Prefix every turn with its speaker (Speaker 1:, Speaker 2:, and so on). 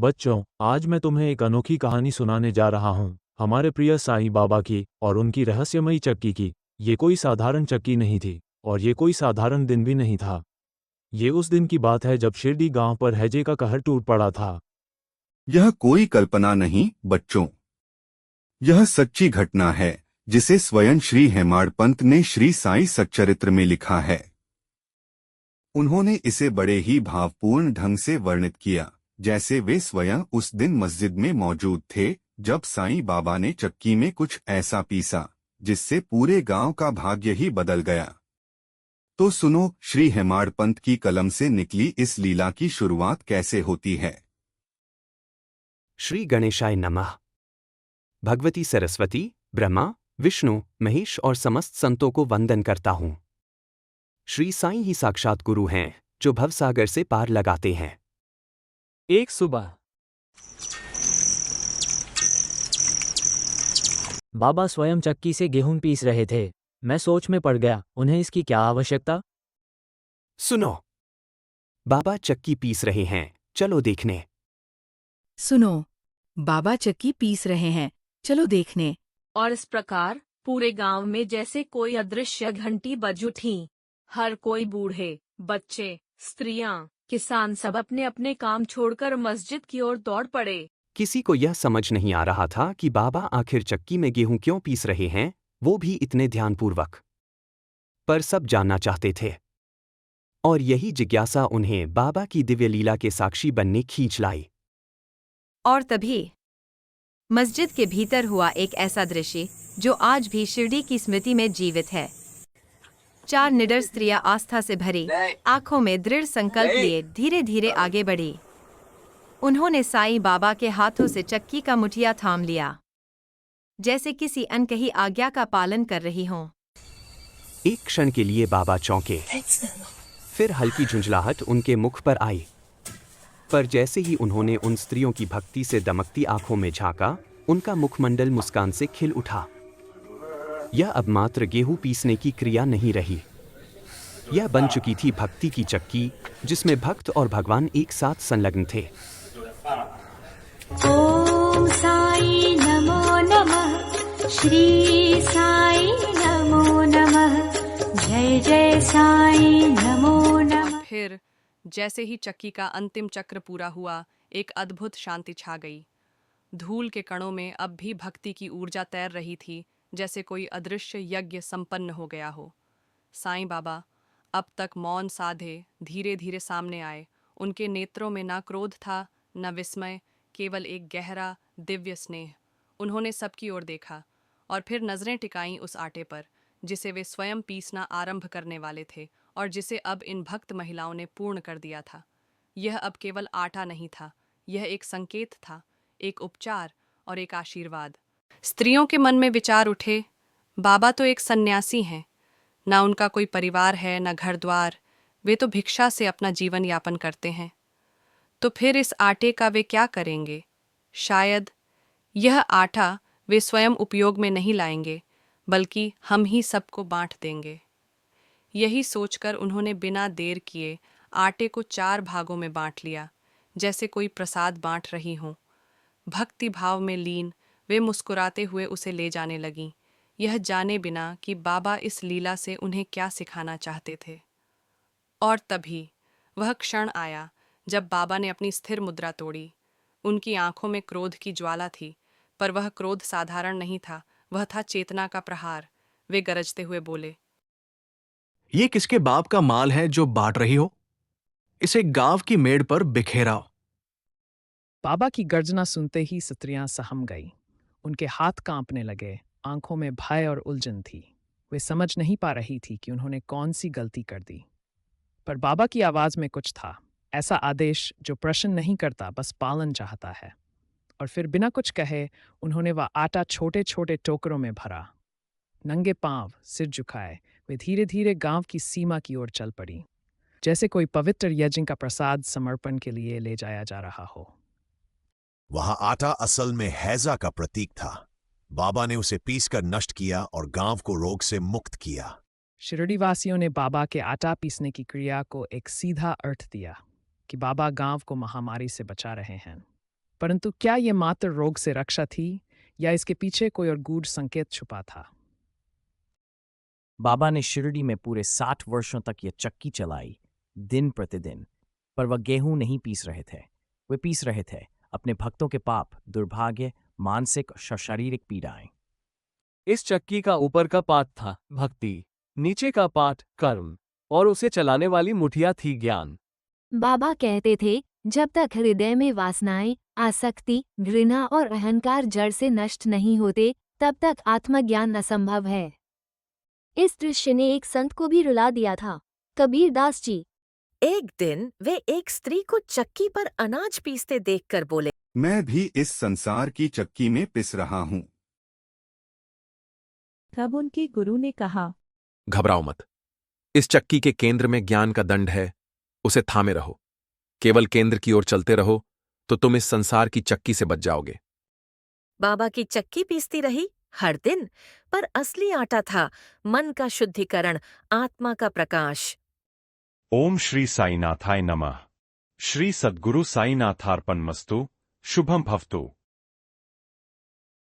Speaker 1: बच्चों, आज मैं तुम्हें एक अनोखी कहानी सुनाने जा रहा हूँ, हमारे प्रिय साईं बाबा की और उनकी रहस्यमयी चक्की की। ये कोई साधारण चक्की नहीं थी, और ये कोई साधारण दिन भी नहीं था। ये उस दिन की बात है जब शिरडी गांव पर हैजे का कहर टूट पड़ा था।
Speaker 2: यह कोई कल्पना नहीं बच्चों, यह सच्ची घटना है जिसे स्वयं श्री हेमाड पंत ने श्री साईं सच्चरित्र में लिखा है। उन्होंने इसे बड़े ही भावपूर्ण ढंग से वर्णित किया, जैसे वे स्वयं उस दिन मस्जिद में मौजूद थे जब साईं बाबा ने चक्की में कुछ ऐसा पीसा जिससे पूरे गांव का भाग्य ही बदल गया। तो सुनो, श्री हेमाड पंत की कलम से निकली इस लीला की शुरुआत कैसे होती है।
Speaker 3: श्री गणेशाय नमः। भगवती सरस्वती, ब्रह्मा, विष्णु, महेश और समस्त संतों को वंदन करता हूँ। श्री साईं ही साक्षात गुरु हैं जो भवसागर से पार लगाते हैं।
Speaker 4: एक सुबह बाबा स्वयं चक्की से गेहूं पीस रहे थे। मैं सोच में पड़ गया, उन्हें इसकी क्या आवश्यकता।
Speaker 3: सुनो, बाबा चक्की पीस रहे हैं, चलो देखने।
Speaker 5: सुनो, बाबा चक्की पीस रहे हैं, चलो देखने।
Speaker 6: और इस प्रकार पूरे गांव में जैसे कोई अदृश्य घंटी बज उठी। हर कोई, बूढ़े, बच्चे, स्त्रियां, किसान सब अपने अपने काम छोड़कर मस्जिद की ओर दौड़ पड़े।
Speaker 3: किसी को यह समझ नहीं आ रहा था कि बाबा आखिर चक्की में गेहूं क्यों पीस रहे हैं, वो भी इतने ध्यानपूर्वक। पर सब जानना चाहते थे, और यही जिज्ञासा उन्हें बाबा की दिव्य लीला के साक्षी बनने खींच लाई।
Speaker 7: और तभी मस्जिद के भीतर हुआ एक ऐसा दृश्य जो आज भी शिरडी की स्मृति में जीवित है। 4 निडर स्त्रियां आस्था से भरी आंखों में दृढ़ संकल्प लिए धीरे धीरे आगे बढ़ी। उन्होंने साईं बाबा के हाथों से चक्की का मुठिया थाम लिया, जैसे किसी अनकही आज्ञा का पालन कर रही हों।
Speaker 3: एक क्षण के लिए बाबा चौंके, फिर हल्की झुंझलाहट उनके मुख पर आई। पर जैसे ही उन्होंने उन स्त्रियों की भक्ति से दमकती आंखों में झांका, उनका मुखमंडल मुस्कान से खिल उठा। यह अब मात्र गेहूं पीसने की क्रिया नहीं रही, यह बन चुकी थी भक्ति की चक्की, जिसमें भक्त और भगवान एक साथ संलग्न थे।
Speaker 8: ओम साई नमो नमः, श्री साई नमो नमः, जय जय साई नमो नमः।
Speaker 9: फिर जैसे ही चक्की का अंतिम चक्र पूरा हुआ, एक अद्भुत शांति छा गई। धूल के कणों में अब भी भक्ति की ऊर्जा तैर रही थी, जैसे कोई अदृश्य यज्ञ संपन्न हो गया हो। साईं बाबा अब तक मौन साधे धीरे धीरे सामने आए। उनके नेत्रों में न क्रोध था, न विस्मय, केवल एक गहरा दिव्य स्नेह। उन्होंने सबकी ओर देखा और फिर नजरें टिकाईं उस आटे पर जिसे वे स्वयं पीसना आरंभ करने वाले थे और जिसे अब इन भक्त महिलाओं ने पूर्ण कर दिया था। यह अब केवल आटा नहीं था, यह एक संकेत था, एक उपचार और एक आशीर्वाद। स्त्रियों के मन में विचार उठे, बाबा तो एक सन्यासी हैं, ना उनका कोई परिवार है, न घर द्वार, वे तो भिक्षा से अपना जीवन यापन करते हैं। तो फिर इस आटे का वे क्या करेंगे? शायद यह आटा वे स्वयं उपयोग में नहीं लाएंगे, बल्कि हम ही सबको बांट देंगे। यही सोचकर उन्होंने बिना देर किए आटे को 4 भागों में बांट लिया, जैसे कोई प्रसाद बांट रही हों। भक्ति भाव में लीन वे मुस्कुराते हुए उसे ले जाने लगीं, यह जाने बिना कि बाबा इस लीला से उन्हें क्या सिखाना चाहते थे। और तभी वह क्षण आया जब बाबा ने अपनी स्थिर मुद्रा तोड़ी। उनकी आंखों में क्रोध की ज्वाला थी, पर वह क्रोध साधारण नहीं था, वह था चेतना का प्रहार। वे गरजते हुए बोले,
Speaker 10: ये किसके बाप का माल है जो बांट रही हो? इसे गांव की मेड़ पर बिखेराओ।
Speaker 11: बाबा की गर्जना सुनते ही स्त्रियां सहम गईं। उनके हाथ कांपने लगे, आंखों में भय और उलझन थी। वे समझ नहीं पा रही थी कि उन्होंने कौन सी गलती कर दी। पर बाबा की आवाज में कुछ था, ऐसा आदेश जो प्रश्न नहीं करता, बस पालन चाहता है। और फिर बिना कुछ कहे उन्होंने वह आटा छोटे छोटे टोकरों में भरा। नंगे पांव, सिर झुकाए, वे धीरे धीरे गांव की सीमा की ओर चल पड़ी, जैसे कोई पवित्र यज्ञ का प्रसाद समर्पण के लिए ले जाया जा रहा हो।
Speaker 12: वह आटा असल में हैजा का प्रतीक था। बाबा ने उसे पीसकर नष्ट किया और गांव को रोग से मुक्त किया।
Speaker 11: शिरडी वासियों ने बाबा के आटा पीसने की क्रिया को एक सीधा अर्थ दिया कि बाबा गांव को महामारी से बचा रहे हैं। परंतु क्या ये मात्र रोग से रक्षा थी या इसके पीछे कोई और गूढ़ संकेत छुपा था?
Speaker 13: बाबा ने शिरडी में पूरे 60 वर्षों तक ये चक्की चलाई, दिन प्रतिदिन, पर वह गेहूं नहीं पीस रहे थे। वे पीस रहे थे अपने भक्तों के पाप, दुर्भाग्य, मानसिक और शारीरिक पीड़ाएं।
Speaker 14: इस चक्की का ऊपर का पाठ था भक्ति, नीचे का पाठ कर्म, और उसे चलाने वाली मुठिया थी ज्ञान।
Speaker 15: बाबा कहते थे, जब तक हृदय में वासनाएं, आसक्ति, घृणा और अहंकार जड़ से नष्ट नहीं होते, तब तक आत्मज्ञान असंभव है।
Speaker 16: इस दृश्य ने एक संत को भी रुला दिया था, कबीर दास जी।
Speaker 17: एक दिन वे एक स्त्री को चक्की पर अनाज पीसते देखकर बोले,
Speaker 2: मैं भी इस संसार की चक्की में पिस रहा हूँ।
Speaker 18: तब उनके गुरु ने कहा,
Speaker 19: घबराओ मत, इस चक्की के केंद्र में ज्ञान का दंड है, उसे थामे रहो। केवल केंद्र की ओर चलते रहो तो तुम इस संसार की चक्की से बच जाओगे।
Speaker 17: बाबा की चक्की पीसती रही हर दिन, पर असली आटा था मन का शुद्धिकरण, आत्मा का प्रकाश।
Speaker 20: ओम श्री साईनाथाय नमः। श्री सद्गुरु साईनाथार्पणमस्तु। शुभम भवतु।